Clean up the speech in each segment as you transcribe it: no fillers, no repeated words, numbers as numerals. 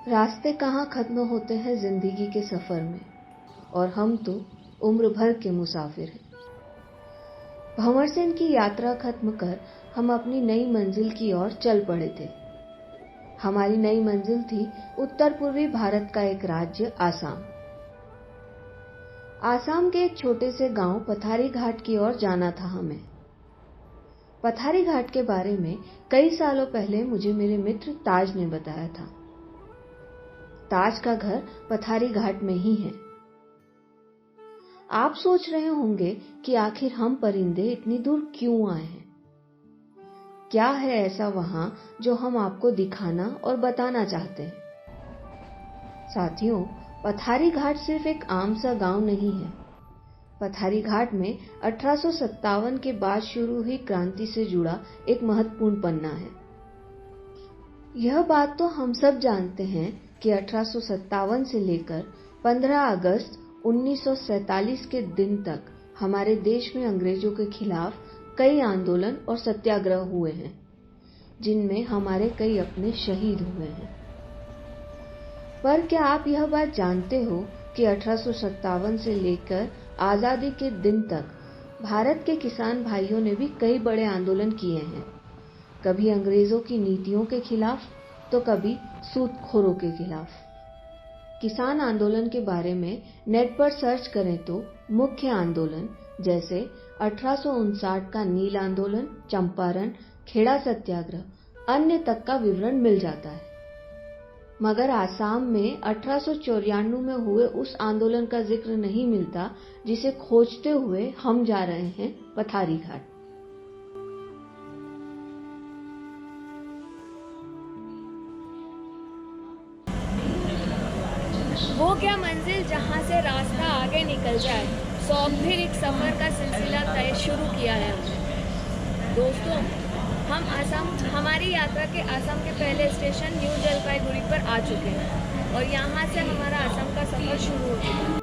रास्ते कहाँ खत्म होते हैं जिंदगी के सफर में, और हम तो उम्र भर के मुसाफिर हैं। भंवर सेन की यात्रा खत्म कर हम अपनी नई मंजिल की ओर चल पड़े थे। हमारी नई मंजिल थी उत्तर पूर्वी भारत का एक राज्य आसाम। आसाम के एक छोटे से गांव पथारी घाट की ओर जाना था हमें। पथारी घाट के बारे में कई सालों पहले मुझे मेरे मित्र ताज ने बताया था। ताज का घर पथारी घाट में ही है। आप सोच रहे होंगे कि आखिर हम परिंदे इतनी दूर क्यों आए हैं। क्या है ऐसा वहां जो हम आपको दिखाना और बताना चाहते हैं। साथियों, पथारी घाट सिर्फ एक आम सा गांव नहीं है। पथारी घाट में 1857 के बाद शुरू हुई क्रांति से जुड़ा एक महत्वपूर्ण पन्ना है। यह बात तो हम सब जानते हैं कि 1857 से लेकर 15 अगस्त 1947 के दिन तक हमारे देश में अंग्रेजों के खिलाफ कई आंदोलन और सत्याग्रह हुए हैं, जिनमें हमारे कई अपने शहीद हुए हैं। पर क्या आप यह बात जानते हो कि 1857 से लेकर आजादी के दिन तक भारत के किसान भाइयों ने भी कई बड़े आंदोलन किए हैं। कभी अंग्रेजों की नीतियों के खिलाफ तो कभी सूदखोरों के खिलाफ। किसान आंदोलन के बारे में नेट पर सर्च करें तो मुख्य आंदोलन जैसे 1859 का नील आंदोलन, चंपारण, खेड़ा सत्याग्रह, अन्य तक का विवरण मिल जाता है। मगर आसाम में 1894 में हुए उस आंदोलन का जिक्र नहीं मिलता जिसे खोजते हुए हम जा रहे हैं पथारी घाट। वो क्या मंजिल जहाँ से रास्ता आगे निकल जाए, सो फिर एक सफर का सिलसिला तय शुरू किया है हमने। दोस्तों, हम हमारी यात्रा के आसाम के पहले स्टेशन न्यू जलपाईगुड़ी पर आ चुके हैं और यहाँ से हमारा आसाम का सफर शुरू हो गया है।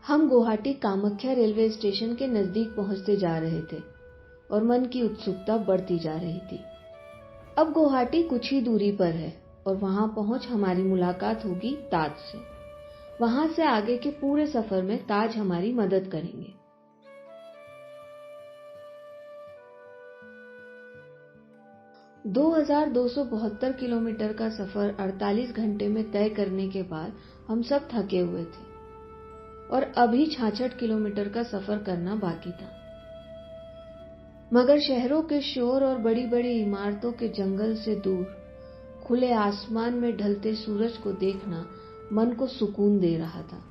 हम गुवाहाटी कामाख्या रेलवे स्टेशन के नजदीक पहुंचते जा रहे थे और मन की उत्सुकता बढ़ती जा रही थी। अब गुवाहाटी कुछ ही दूरी पर है और वहां पहुंच हमारी मुलाकात होगी ताज से। वहां से आगे के पूरे सफर में ताज हमारी मदद करेंगे। (2272 किलोमीटर का सफर 48 घंटे में तय करने के बाद हम सब थके हुए थे और अभी 66 किलोमीटर का सफर करना बाकी था। मगर शहरों के शोर और बड़ी बड़ी इमारतों के जंगल से दूर खुले आसमान में ढलते सूरज को देखना मन को सुकून दे रहा था।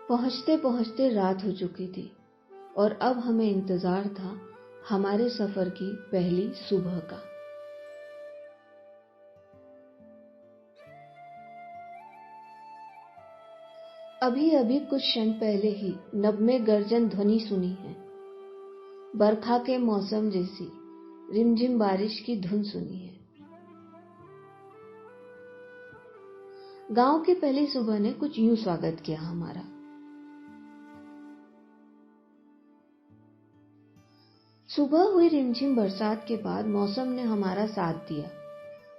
पहुंचते पहुंचते रात हो चुकी थी और अब हमें इंतजार था हमारे सफर की पहली सुबह का। अभी अभी कुछ क्षण पहले ही नभ में गर्जन ध्वनि सुनी है। बरखा के मौसम जैसी रिमझिम बारिश की धुन सुनी है। गांव की पहली सुबह ने कुछ यूं स्वागत किया हमारा। सुबह हुई रिमझिम बरसात के बाद मौसम ने हमारा साथ दिया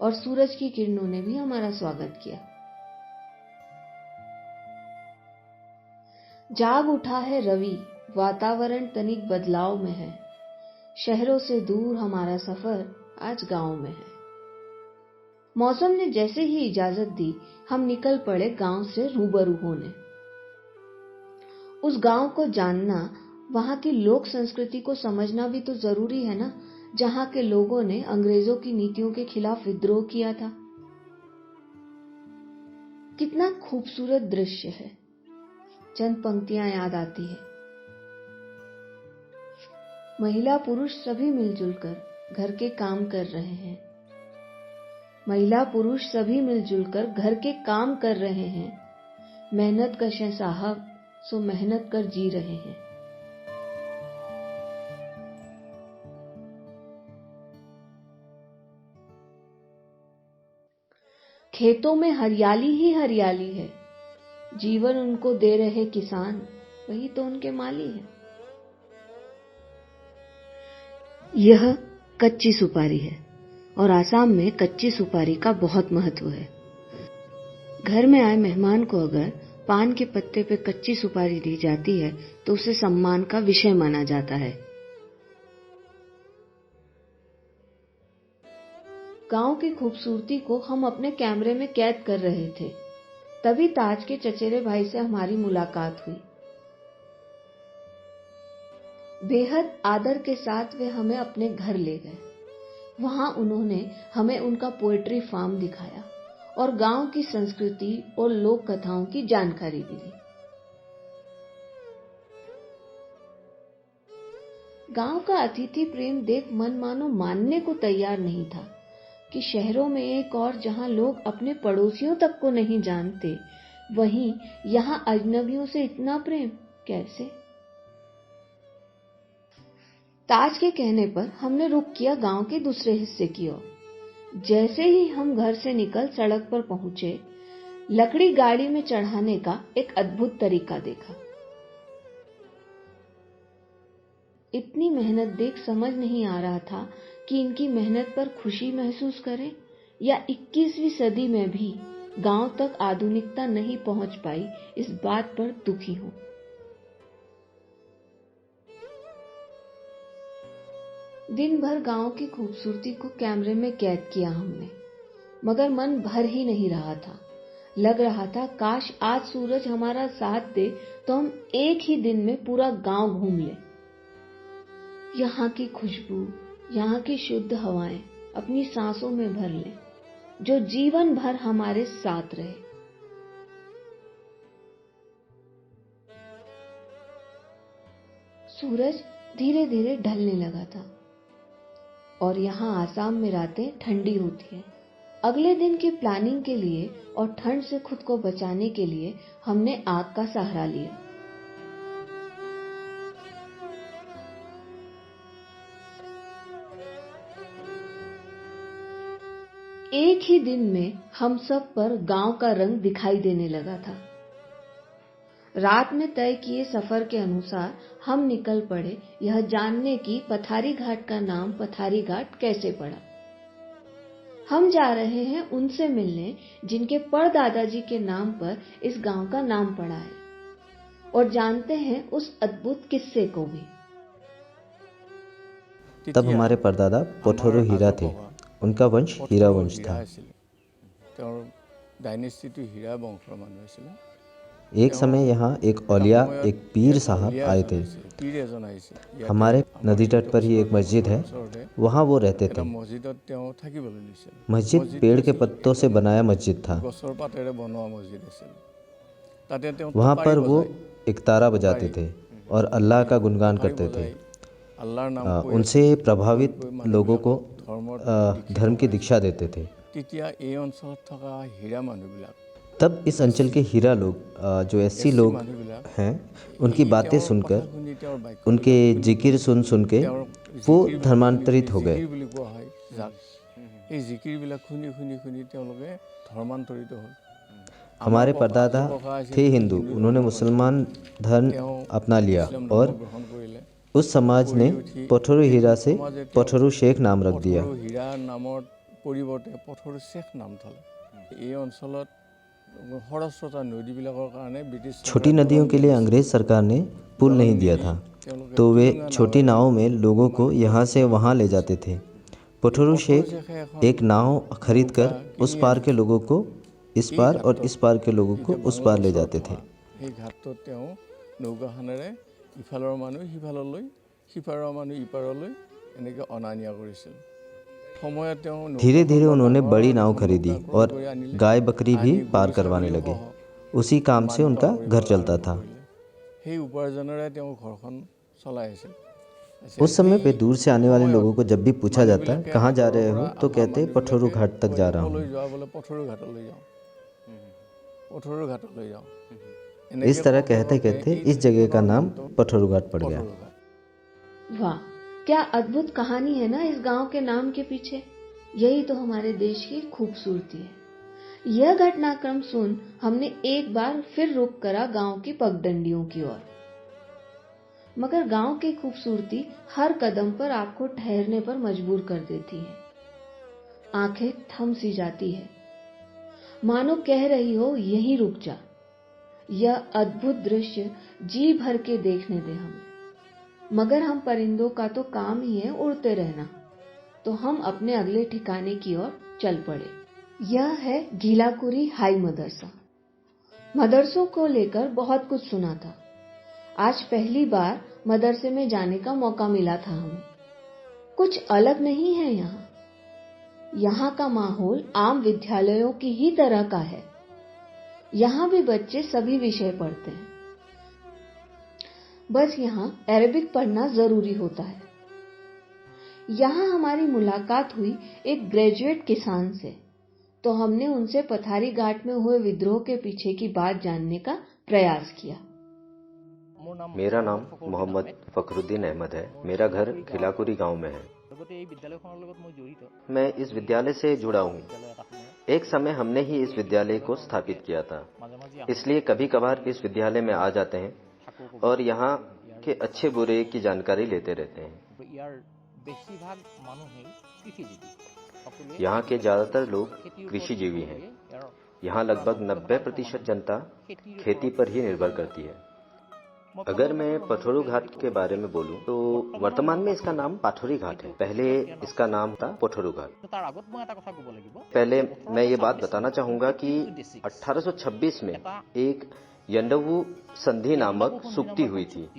और सूरज की किरणों ने भी हमारा स्वागत किया। जाग उठा है रवि, वातावरण तनिक बदलाव में है। शहरों से दूर हमारा सफर आज गांव में है। मौसम ने जैसे ही इजाजत दी, हम निकल पड़े गांव से रूबरू होने। उस गांव को जानना, वहां की लोक संस्कृति को समझना भी तो जरूरी है ना, जहां के लोगों ने अंग्रेजों की नीतियों के खिलाफ विद्रोह किया था। कितना खूबसूरत दृश्य है। चंद पंक्तियां याद आती है। महिला पुरुष सभी मिलजुल कर घर के काम कर रहे हैं। महिला पुरुष सभी मिलजुल कर घर के काम कर रहे हैं। मेहनत कश है साहब, सो मेहनत कर जी रहे हैं। खेतों में हरियाली ही हरियाली है। जीवन उनको दे रहे किसान, वही तो उनके माली है। यह कच्ची सुपारी है। और आसाम में कच्ची सुपारी का बहुत महत्व है। घर में आए मेहमान को अगर पान के पत्ते पे कच्ची सुपारी दी जाती है तो उसे सम्मान का विषय माना जाता है। गांव की खूबसूरती को हम अपने कैमरे में कैद कर रहे थे, तभी ताज के चचेरे भाई से हमारी मुलाकात हुई। बेहद आदर के साथ वे हमें अपने घर ले गए। वहां उन्होंने हमें उनका पोएट्री फार्म दिखाया और गांव की संस्कृति और लोक कथाओं की जानकारी भी दी। गांव का अतिथि प्रेम देख मन मानो मानने को तैयार नहीं था कि शहरों में एक और जहां लोग अपने पड़ोसियों तक को नहीं जानते, वहीं यहां अजनबियों से इतना प्रेम कैसे? ताज के कहने पर हमने रुख किया गांव के दूसरे हिस्से की ओर। जैसे ही हम घर से निकल सड़क पर पहुंचे, लकड़ी गाड़ी में चढ़ाने का एक अद्भुत तरीका देखा। इतनी मेहनत देख समझ नहीं आ रहा था कि इनकी मेहनत पर खुशी महसूस करें या 21वीं सदी में भी गांव तक आधुनिकता नहीं पहुंच पाई इस बात पर दुखी हूं। दिन भर गांव की खूबसूरती को कैमरे में कैद किया हमने, मगर मन भर ही नहीं रहा था। लग रहा था काश आज सूरज हमारा साथ दे तो हम एक ही दिन में पूरा गांव घूम लें। यहाँ की खुशबू, यहाँ की शुद्ध हवाएं अपनी सांसों में भर लें, जो जीवन भर हमारे साथ रहे। सूरज धीरे धीरे ढलने लगा था और यहाँ आसाम में रातें ठंडी होती हैं। अगले दिन की प्लानिंग के लिए और ठंड से खुद को बचाने के लिए हमने आग का सहारा लिया। एक ही दिन में हम सब पर गांव का रंग दिखाई देने लगा था। रात में तय किए सफर के अनुसार हम निकल पड़े यह जानने की पथारी घाट का नाम पथारी घाट कैसे पड़ा। हम जा रहे हैं उनसे मिलने जिनके परदादाजी के नाम पर इस गांव का नाम पड़ा है, और जानते हैं उस अद्भुत किस्से को भी। तब हमारे परदादा पोठोरो हीरा थे। उनका वंश हीरा वंश था। एक समय यहाँ एक औलिया, एक पीर साहब आए थे। हमारे नदी तट पर ही एक मस्जिद है, वहाँ वो रहते थे। मस्जिद पेड़ के पत्तों से बनाया मस्जिद था। वहाँ पर वो एक तारा बजाते थे और अल्लाह का गुणगान करते थे। उनसे प्रभावित लोगों को धर्म की दीक्षा देते थे। तब इस अंचल के हीरा लोग, जो एससी लोग हैं, उनकी बातें सुनकर, उनके जिक्र सुन सुन के वो धर्मांतरित हो गए। हमारे परदादा थे हिंदू, उन्होंने मुसलमान धर्म अपना लिया और उस समाज ने पोठोरो हीरा से पोठोरो शेख नाम रख दिया। छोटी नदियों के लिए अंग्रेज सरकार ने पुल नहीं दिया था, तो वे छोटी नावों में लोगों को यहाँ से वहाँ ले जाते थे। पोठोरो शेख एक नाव खरीद कर उस पार के लोगों को इस पार और इस पार के लोगों को उस पार ले जाते थे। धीरे धीरे उन्होंने बड़ी नाव खरीदी और गाय बकरी भी पार करवाने लगे। उसी काम से उनका घर चलता था। उस समय पे दूर से आने वाले लोगों को जब भी पूछा जाता कहाँ जा रहे हो, तो कहते पोठोरो घाट तक जा रहा हूँ। इस तरह कहते कहते इस जगह का नाम पोठोरो घाट पड़ गया। वाह, क्या अद्भुत कहानी है ना इस गांव के नाम के पीछे। यही तो हमारे देश की खूबसूरती है। यह घटनाक्रम सुन हमने एक बार फिर रुख करा गांव की पगडंडियों की ओर। मगर गांव की खूबसूरती हर कदम पर आपको ठहरने पर मजबूर कर देती है। आंखें थम सी जाती है, मानो कह रही हो यहीं रुक जा। यह अद्भुत दृश्य जी भर के देखने दे हमें। मगर हम परिंदों का तो काम ही है उड़ते रहना, तो हम अपने अगले ठिकाने की ओर चल पड़े। यह है घिलाकुरी हाई मदरसा। मदरसों को लेकर बहुत कुछ सुना था। आज पहली बार मदरसे में जाने का मौका मिला था हमें। कुछ अलग नहीं है यहाँ। यहाँ का माहौल आम विद्यालयों की ही तरह का है। यहाँ भी बच्चे सभी विषय पढ़ते हैं, बस यहाँ अरबिक पढ़ना जरूरी होता है। यहाँ हमारी मुलाकात हुई एक ग्रेजुएट किसान से, तो हमने उनसे पथारी घाट में हुए विद्रोह के पीछे की बात जानने का प्रयास किया। मेरा नाम मोहम्मद फखरुद्दीन अहमद है। मेरा घर खिलाकुरी गांव में है। मैं इस विद्यालय से जुड़ा हूँ। एक समय हमने ही इस विद्यालय को स्थापित किया था, इसलिए कभी कभार इस विद्यालय में आ जाते हैं और यहाँ के अच्छे बुरे की जानकारी लेते रहते हैं। यहाँ के ज्यादातर लोग कृषिजीवी हैं। यहाँ लगभग 90% जनता खेती पर ही निर्भर करती है। अगर मैं पठोरू घाट के बारे में बोलूं तो वर्तमान में इसका नाम पाठोरी घाट है। पहले इसका नाम था पठोरू घाट। पहले मैं ये बात बताना चाहूंगा कि 1826 में एक यंडवू संधि नामक सुक्ति हुई थी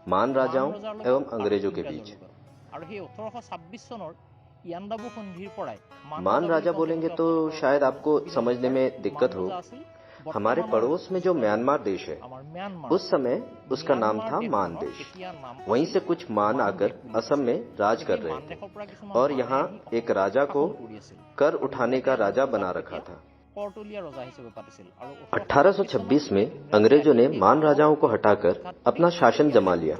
मान राजाओं एवं अंग्रेजों के बीच। मान राजा बोलेंगे तो शायद आपको समझने में दिक्कत हो। हमारे पड़ोस में जो म्यांमार देश है, उस समय उसका नाम था मान देश। वहीं से कुछ मान आकर असम में राज कर रहे थे और यहाँ एक राजा को कर उठाने का राजा बना रखा था। 1826 में अंग्रेजों ने मान राजाओं को हटाकर अपना शासन जमा लिया।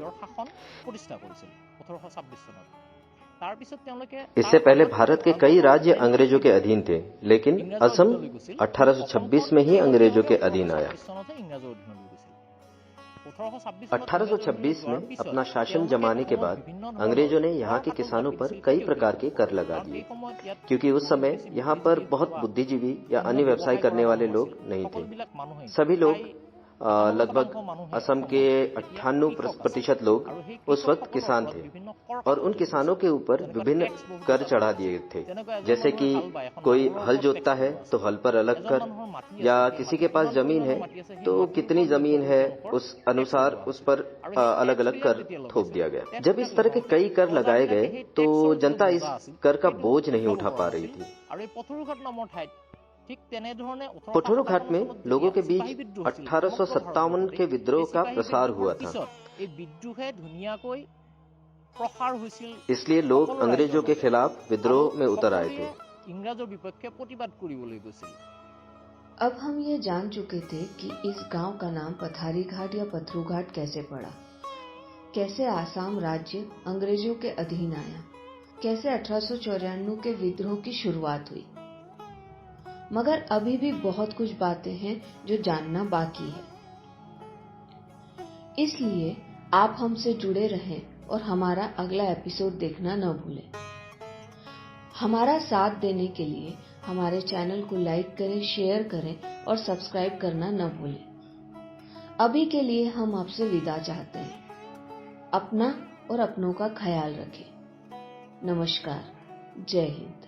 इससे पहले भारत के कई राज्य अंग्रेजों के अधीन थे, लेकिन असम 1826 में ही अंग्रेजों के अधीन आया। 1826 में अपना शासन जमाने के बाद अंग्रेजों ने यहाँ के किसानों पर कई प्रकार के कर लगा दिए, क्योंकि उस समय यहाँ पर बहुत बुद्धिजीवी या अन्य व्यवसाय करने वाले लोग नहीं थे। सभी लोग लगभग असम के 98% लोग उस वक्त किसान थे और उन किसानों के ऊपर विभिन्न कर चढ़ा दिए थे, जैसे कि कोई हल जोतता है तो हल पर अलग कर, या किसी के पास जमीन है तो कितनी जमीन है उस अनुसार उस पर अलग अलग कर थोप दिया गया। जब इस तरह के कई कर लगाए गए तो जनता इस कर का बोझ नहीं उठा पा रही थी। पठोरू घाट में लोगों के बीच 1857 के विद्रोह का प्रसार हुआ था। इसलिए लोग अंग्रेजों के खिलाफ विद्रोह में उतर आए थे। अब हम ये जान चुके थे कि इस गांव का नाम पथारी घाट या पथरू घाट कैसे पड़ा, कैसे आसाम राज्य अंग्रेजों के अधीन आया, कैसे 1894 के विद्रोह की शुरुआत हुई। मगर अभी भी बहुत कुछ बातें हैं जो जानना बाकी है। इसलिए आप हमसे जुड़े रहें और हमारा अगला एपिसोड देखना न भूलें। हमारा साथ देने के लिए हमारे चैनल को लाइक करें, शेयर करें और सब्सक्राइब करना न भूलें। अभी के लिए हम आपसे विदा चाहते हैं। अपना और अपनों का ख्याल रखें। नमस्कार। जय हिंद।